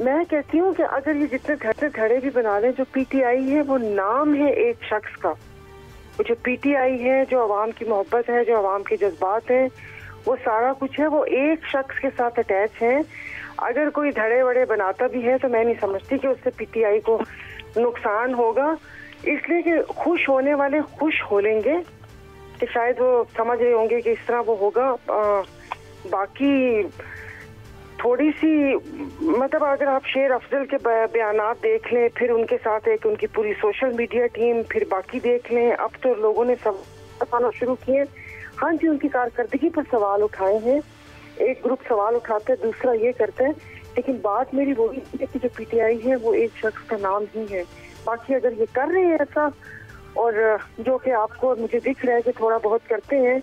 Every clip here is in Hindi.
मैं कहती हूँ कि अगर ये जितने धड़े भी बना लें, जो पीटीआई है वो नाम है एक शख्स का। वो जो पीटीआई है, जो अवाम की मोहब्बत है, जो अवाम के जज्बात हैं, वो सारा कुछ है, वो एक शख्स के साथ अटैच है। अगर कोई धड़े वड़े बनाता भी है तो मैं नहीं समझती कि उससे पीटीआई को नुकसान होगा, इसलिए कि खुश होने वाले खुश हो लेंगे कि शायद वो समझ रहे होंगे कि इस तरह वो होगा। बाकी थोड़ी सी मतलब अगर आप शेर अफजल के बयानात देख लें, फिर उनके साथ एक उनकी पूरी सोशल मीडिया टीम, फिर बाकी देख लें, अब तो लोगों ने सब बताना शुरू किए। हाँ जी, उनकी कारकर्दगी पर सवाल उठाए हैं, एक ग्रुप सवाल उठाते है, दूसरा ये करते हैं, लेकिन बात मेरी वही है कि जो पीटीआई है वो एक शख्स का नाम ही है। बाकी अगर ये कर रहे हैं ऐसा, और जो कि आपको मुझे दिख रहा है कि थोड़ा बहुत करते हैं,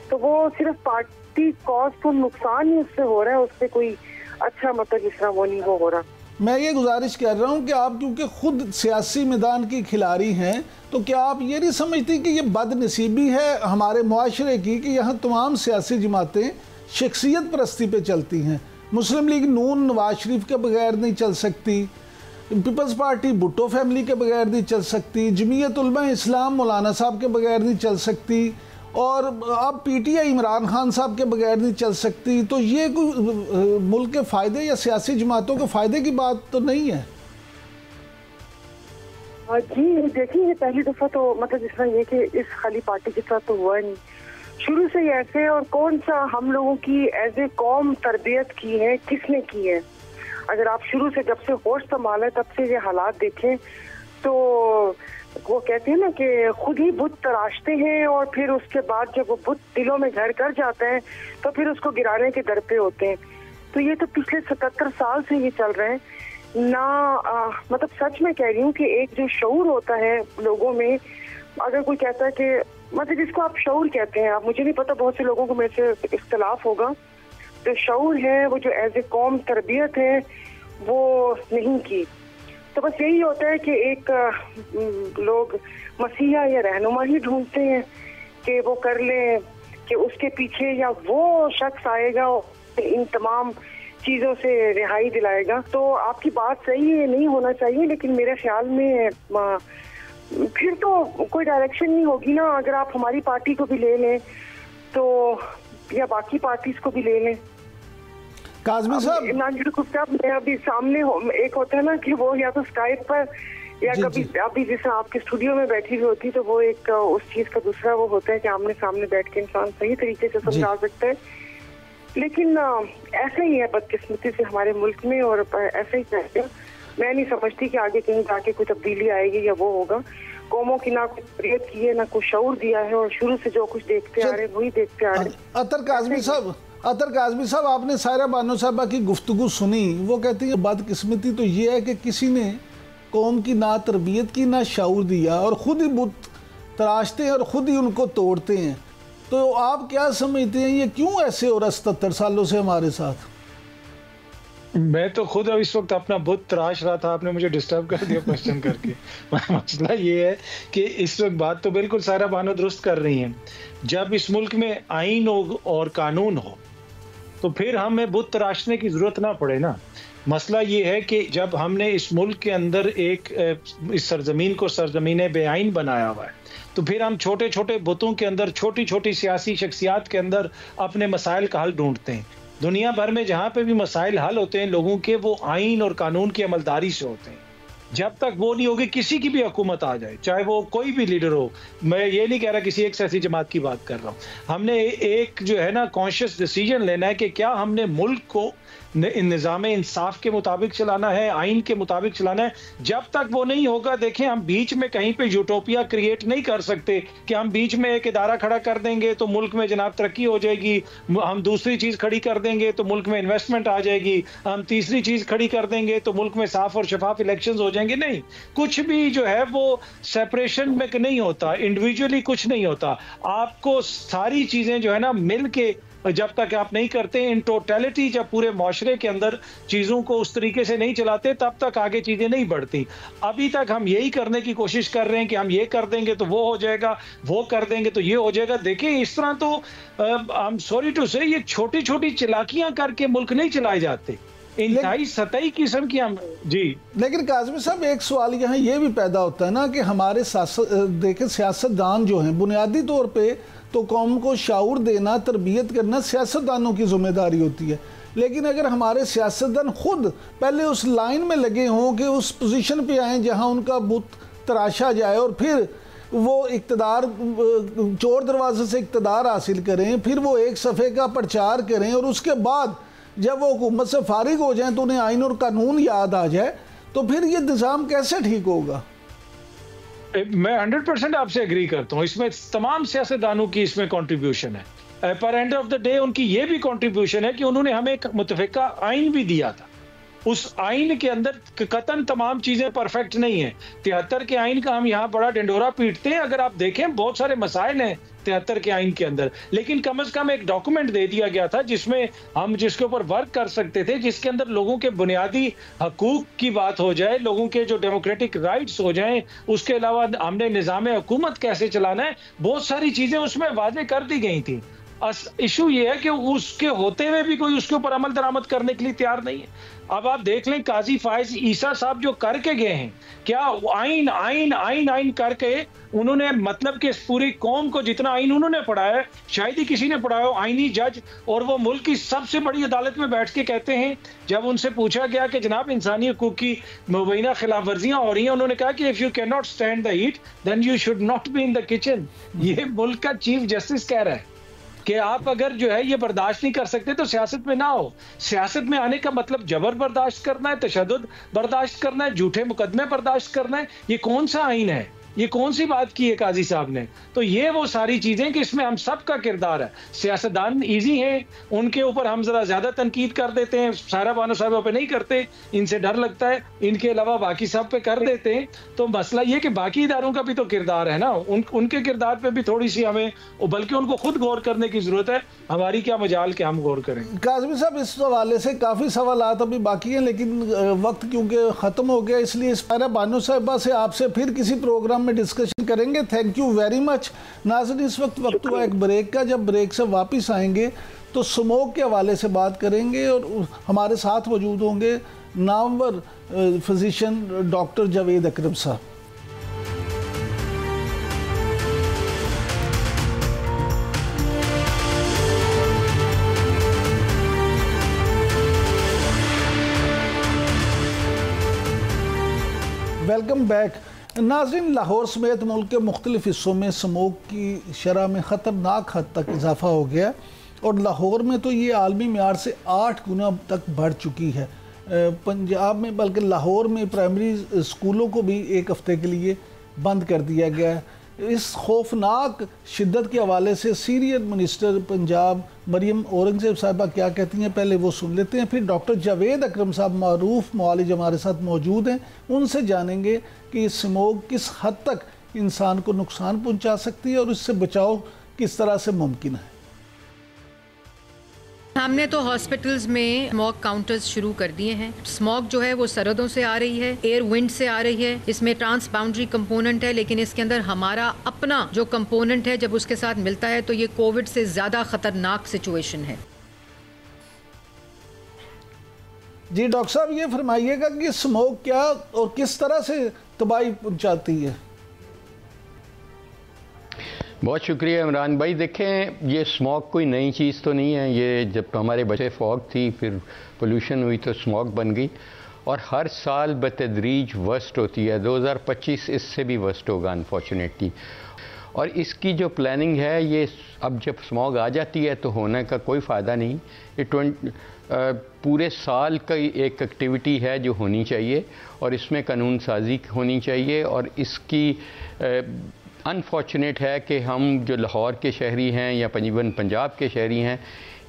तो वो सिर्फ पार्टी कॉज को नुकसान ही उससे हो रहा है, उससे कोई अच्छा मतलब जिस तरह वो नहीं हो रहा। मैं ये गुजारिश कर रहा हूँ कि आप क्योंकि खुद सियासी मैदान की खिलाड़ी हैं, तो क्या आप ये नहीं समझती कि ये बदनसीबी है हमारे मुआशरे की कि यहाँ तमाम सियासी जमातें शख्सियत परस्ती पे चलती हैं? मुस्लिम लीग नून नवाज शरीफ के बगैर नहीं चल सकती, पीपल्स पार्टी भुट्टो फैमिली के बगैर नहीं चल सकती, जमीयत उलमा इस्लाम मौलाना साहब के बगैर नहीं चल सकती, और अब पीटीआई इमरान खान साहब के बगैर नहीं चल सकती। तो ये कोई मुल्क के फ़ायदे या सियासी जमातों के फ़ायदे की बात तो नहीं है? जी देखिए, पहली दफ़ा तो मतलब जिस तरह ये कि इस खाली पार्टी के साथ तो हुआ नहीं, शुरू से ही ऐसे। और कौन सा हम लोगों की एज ए कौम तरबियत की है, किसने की है? अगर आप शुरू से जब से होश संभाला तब से ये हालात देखें तो वो कहते हैं ना कि खुद ही बुत तराशते हैं, और फिर उसके बाद जब वो बुत दिलों में घर कर जाता है तो फिर उसको गिराने के दर पे होते हैं। तो ये तो पिछले 77 साल से ये चल रहे हैं ना। मतलब सच में कह रही हूँ कि एक जो शऊर होता है लोगों में, अगर कोई कहता है कि मतलब जिसको आप शऊर कहते हैं, आप मुझे नहीं पता, बहुत से लोगों को मेरे से इख्तलाफ होगा, जो शऊर है वो जो एज ए कौम तरबियत है वो नहीं की। तो बस यही होता है कि एक लोग मसीहा या रहनुमा ही ढूंढते हैं कि वो कर ले, कि उसके पीछे या वो शख्स आएगा इन तमाम चीज़ों से रिहाई दिलाएगा। तो आपकी बात सही है, नहीं होना चाहिए, लेकिन मेरे ख्याल में फिर तो कोई डायरेक्शन नहीं होगी ना। अगर आप हमारी पार्टी को भी ले लें तो, या बाकी पार्टीज को भी ले लें। काज़मी साहब, मैं अभी सामने एक होता है ना कि वो या तो स्काइप पर या कभी अभी जैसे आपके स्टूडियो में बैठी हुई होती, तो वो एक उस चीज का दूसरा वो होता है कि आमने सामने बैठ के इंसान सही तरीके से समझा सकता है। लेकिन ऐसा ही है बदकिस्मती से हमारे मुल्क में, और ऐसा ही है। मैं नहीं समझती कि आगे कहीं जाके कोई तब्दीली आएगी या वो होगा। कौमों की ना कोई प्रेरित की है, ना कोई शऊर दिया है, और शुरू से जो कुछ देखते आ रहे वही देखते आ रहे। अतर काज़मी साहब, आपने सायरा बानो साहबा की गुफ्तगू सुनी, वो कहती है बदकिस्मती तो ये है कि किसी ने कौम की ना तरबियत की, ना शऊर दिया, और ख़ुद ही बुत तराशते हैं और ख़ुद ही उनको तोड़ते हैं। तो आप क्या समझते हैं ये क्यों ऐसे हो रहा 77 सालों से हमारे साथ? मैं तो खुद अब इस वक्त अपना बुत तराश रहा था, आपने मुझे डिस्टर्ब कर दिया क्वेश्चन करके। मसला ये है कि इस वक्त बात तो बिल्कुल सारा बानो दुरुस्त कर रही हैं। जब इस मुल्क में आइन हो और कानून हो तो फिर हमें बुत तराशने की ज़रूरत ना पड़े ना। मसला ये है कि जब हमने इस मुल्क के अंदर इस सरजमीन को सरजमीन बेआइन बनाया हुआ है, तो फिर हम छोटे छोटे बुतों के अंदर, छोटी छोटी सियासी शख्सियात के अंदर अपने मसाइल का हल ढूंढते हैं। दुनिया भर में जहाँ पे भी मसाइल हल होते हैं लोगों के, वो आइन और कानून की अमलदारी से होते हैं। जब तक वो नहीं होगी, किसी की भी हुकूमत आ जाए, चाहे वो कोई भी लीडर हो, मैं ये नहीं कह रहा किसी एक सियासी जमात की बात कर रहा हूँ, हमने एक जो है ना कॉन्शियस डिसीजन लेना है कि क्या हमने मुल्क को निज़ाम इंसाफ के मुताबिक चलाना है, आइन के मुताबिक चलाना है। जब तक वो नहीं होगा, देखें, हम बीच में कहीं पे यूटोपिया क्रिएट नहीं कर सकते कि हम बीच में एक इदारा खड़ा कर देंगे तो मुल्क में जनाब तरक्की हो जाएगी, हम दूसरी चीज़ खड़ी कर देंगे तो मुल्क में इन्वेस्टमेंट आ जाएगी, हम तीसरी चीज़ खड़ी कर देंगे तो मुल्क में साफ और शफाफ इलेक्शंस हो जाएंगे। नहीं, कुछ भी जो है वो सेपरेशन में नहीं होता, इंडिविजुअली कुछ नहीं होता। आपको सारी चीज़ें जो है ना मिल के, जब तक आप नहीं करते इन टोटलिटी, जब पूरे माशरे के अंदर चीज़ों को उस तरीके से नहीं चलाते, तब तक आगे चीज़ें नहीं बढ़ती। अभी तक हम यही करने की कोशिश कर रहे हैं कि हम ये कर देंगे तो वो हो जाएगा, वो कर देंगे तो ये हो जाएगा। देखिए, इस तरह तो आई एम सॉरी टू से ये छोटी छोटी चालाकियां करके मुल्क नहीं चलाए जाते। इंतहाई सतही किस्म की हम जी। लेकिन काज़मी साहब एक सवाल यहाँ ये भी पैदा होता है ना कि हमारे देखें सियासतदान जो हैं बुनियादी तौर पे तो कौम को शाऊर देना, तरबियत करना सियासतदानों की जिम्मेदारी होती है, लेकिन अगर हमारे सियासतदान खुद पहले उस लाइन में लगे हों कि उस पोजीशन पे आएँ जहाँ उनका बुत तराशा जाए और फिर वो इक़्तिदार चोर दरवाजे से इक़्तिदार हासिल करें, फिर वो एक सफ़े का प्रचार करें और उसके बाद जब वो हुकूमत से फारिग हो जाएं तो उन्हें आइन और कानून याद आ जाए, तो फिर ये निज़ाम कैसे ठीक होगा? मैं 100% आपसे एग्री करता हूँ। इसमें तमाम सियासतदानों की इसमें कंट्रीब्यूशन है। पर एंड ऑफ द डे उनकी ये भी कंट्रीब्यूशन है कि उन्होंने हमें एक मुतफ़िका आइन भी दिया था। उस आइन के अंदर कतन तमाम चीजें परफेक्ट नहीं है। 73 के आइन का हम यहाँ बड़ा ढिंढोरा पीटते हैं, अगर आप देखें बहुत सारे मसाइल हैं 73 के आइन के अंदर, लेकिन कम से कम एक डॉक्यूमेंट दे दिया गया था जिसमें हम जिसके ऊपर वर्क कर सकते थे, जिसके अंदर लोगों के बुनियादी हकूक की बात हो जाए, लोगों के जो डेमोक्रेटिक राइट्स हो जाएं, उसके अलावा हमने निज़ाम हुकूमत कैसे चलाना है, बहुत सारी चीजें उसमें वाज़ेह कर दी गई थी। इशू ये है कि उसके होते हुए भी कोई उसके ऊपर अमल दरामद करने के लिए तैयार नहीं है। अब आप देख लें काजी फायज ईसा साहब जो करके गए हैं, क्या आइन आइन आइन आइन करके उन्होंने मतलब कि पूरी कौम को जितना आइन उन्होंने पढ़ाया है शायद ही किसी ने पढ़ाया हो, आइनी जज, और वो मुल्क की सबसे बड़ी अदालत में बैठ के कहते हैं, जब उनसे पूछा गया कि जनाब इंसानी हकूक की मुबैना खिलाफ वर्जियां हो रही हैं, उन्होंने कहा कि if you can not stand the heat then you should not be in the kitchen. ये मुल्क का चीफ जस्टिस कह रहा है कि आप अगर जो है ये बर्दाश्त नहीं कर सकते तो सियासत में ना हो। सियासत में आने का मतलब जबर बर्दाश्त करना है, तशद्दुद बर्दाश्त करना है, झूठे मुकदमे बर्दाश्त करना है। ये कौन सा आइन है? ये कौन सी बात की है काजी साहब ने? तो ये वो सारी चीजें कि इसमें हम सब का किरदार है। सियासतदान इजी हैं, उनके ऊपर हम जरा ज्यादा तनकीद कर देते हैं, सारा बानो साहबों पे नहीं करते, इनसे डर लगता है, इनके अलावा बाकी सब पे कर देते हैं। तो मसला ये कि बाकी इदारों का भी तो किरदार है ना, उनके किरदार पे भी थोड़ी सी हमें, बल्कि उनको खुद गौर करने की जरूरत है। हमारी क्या मजाल कि हम गौर करें। काज़मी साहब इस हवाले से काफ़ी सवालात अभी बाकी हैं, लेकिन वक्त क्योंकि ख़त्म हो गया, इसलिए इस सारा बानो साहिबा से आपसे फिर किसी प्रोग्राम में डिस्कशन करेंगे। Thank you very much. नाज़रीन इस वक्त हुआ एक ब्रेक का, जब ब्रेक से वापस आएंगे तो स्मोक के हवाले से बात करेंगे और हमारे साथ मौजूद होंगे नामवर फिजिशियन डॉक्टर जावेद अकरम साहब। Welcome back. नाज़रीन लाहौर समेत मुल्क के मुख्तलिफ हिस्सों में स्मोक की शरह में ख़तरनाक हद तक इजाफा हो गया और लाहौर में तो ये आलमी मियार से 8 गुना तक बढ़ चुकी है। पंजाब में बल्कि लाहौर में प्राइमरी स्कूलों को भी एक हफ्ते के लिए बंद कर दिया गया है। इस खौफनाक शिद्दत के हवाले से सीनियर मिनिस्टर पंजाब मरियम औरंगज़ेब साहिबा क्या कहती हैं, पहले वो सुन लेते हैं। फिर डॉक्टर जावेद अकरम साहब मारूफ मुआलिज हमारे साथ मौजूद हैं, उनसे जानेंगे कि स्मोक किस हद तक इंसान को नुकसान पहुंचा सकती है और इससे बचाव किस तरह से मुमकिन है। हमने तो हॉस्पिटल्स में स्मोक काउंटर्स शुरू कर दिए हैं। स्मोक जो है वो सरहदों से आ रही है, एयर विंड से आ रही है, इसमें ट्रांस बाउंड्री कंपोनेंट है, लेकिन इसके अंदर हमारा अपना जो कंपोनेंट है जब उसके साथ मिलता है तो ये कोविड से ज़्यादा ख़तरनाक सिचुएशन है। जी डॉक्टर साहब ये फरमाइएगा कि स्मोक क्या और किस तरह से तबाही पहुंचाती है। बहुत शुक्रिया इमरान भाई। देखें ये स्मोक कोई नई चीज़ तो नहीं है, ये जब हमारे बच्चे फॉग थी फिर पोल्यूशन हुई तो स्मोक बन गई और हर साल बतदरीज वर्स्ट होती है। 2025 इससे भी वर्स्ट होगा अनफॉर्चुनेटली। और इसकी जो प्लानिंग है ये अब जब स्मॉग आ जाती है तो होने का कोई फ़ायदा नहीं। ये पूरे साल का एक एक्टिविटी है जो होनी चाहिए और इसमें कानून साजी होनी चाहिए। और इसकी अनफॉर्चुनेट है कि हम जो लाहौर के शहरी हैं या पंजाब के शहरी हैं,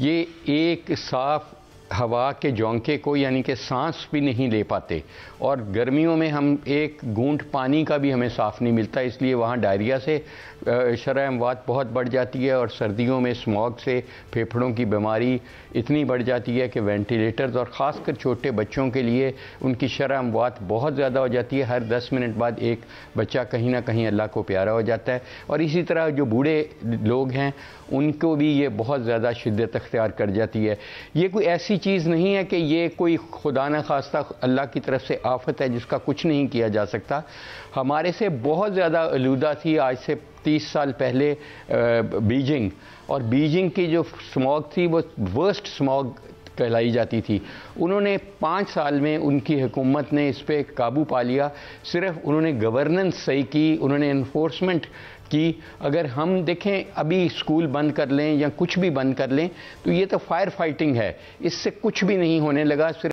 ये एक साफ़ हवा के झोंके को यानी कि सांस भी नहीं ले पाते और गर्मियों में हम एक घूंट पानी का भी हमें साफ़ नहीं मिलता, इसलिए वहाँ डायरिया से शरह अमवात बहुत बढ़ जाती है और सर्दियों में स्मॉग से फेफड़ों की बीमारी इतनी बढ़ जाती है कि वेंटिलेटर्स और ख़ासकर छोटे बच्चों के लिए उनकी शरह अमवात बहुत ज़्यादा हो जाती है। हर 10 मिनट बाद एक बच्चा कहीं ना कहीं अल्लाह को प्यारा हो जाता है। और इसी तरह जो बूढ़े लोग हैं उनको भी ये बहुत ज़्यादा शिद्दत अख्तियार कर जाती है। ये कोई ऐसी चीज़ नहीं है कि ये कोई खुदा न खास्ता अल्लाह की तरफ से आफत है जिसका कुछ नहीं किया जा सकता। हमारे से बहुत ज़्यादा आलूदा थी आज से 30 साल पहले बीजिंग, और बीजिंग की जो स्मॉग थी वो वर्स्ट स्मॉग कहलाई जाती थी। उन्होंने 5 साल में उनकी हुकूमत ने इस पर काबू पा लिया। सिर्फ उन्होंने गवर्नेंस सही की, उन्होंने इन्फोर्समेंट की। अगर हम देखें अभी स्कूल बंद कर लें या कुछ भी बंद कर लें तो ये तो फायर फाइटिंग है, इससे कुछ भी नहीं होने लगा। सिर्फ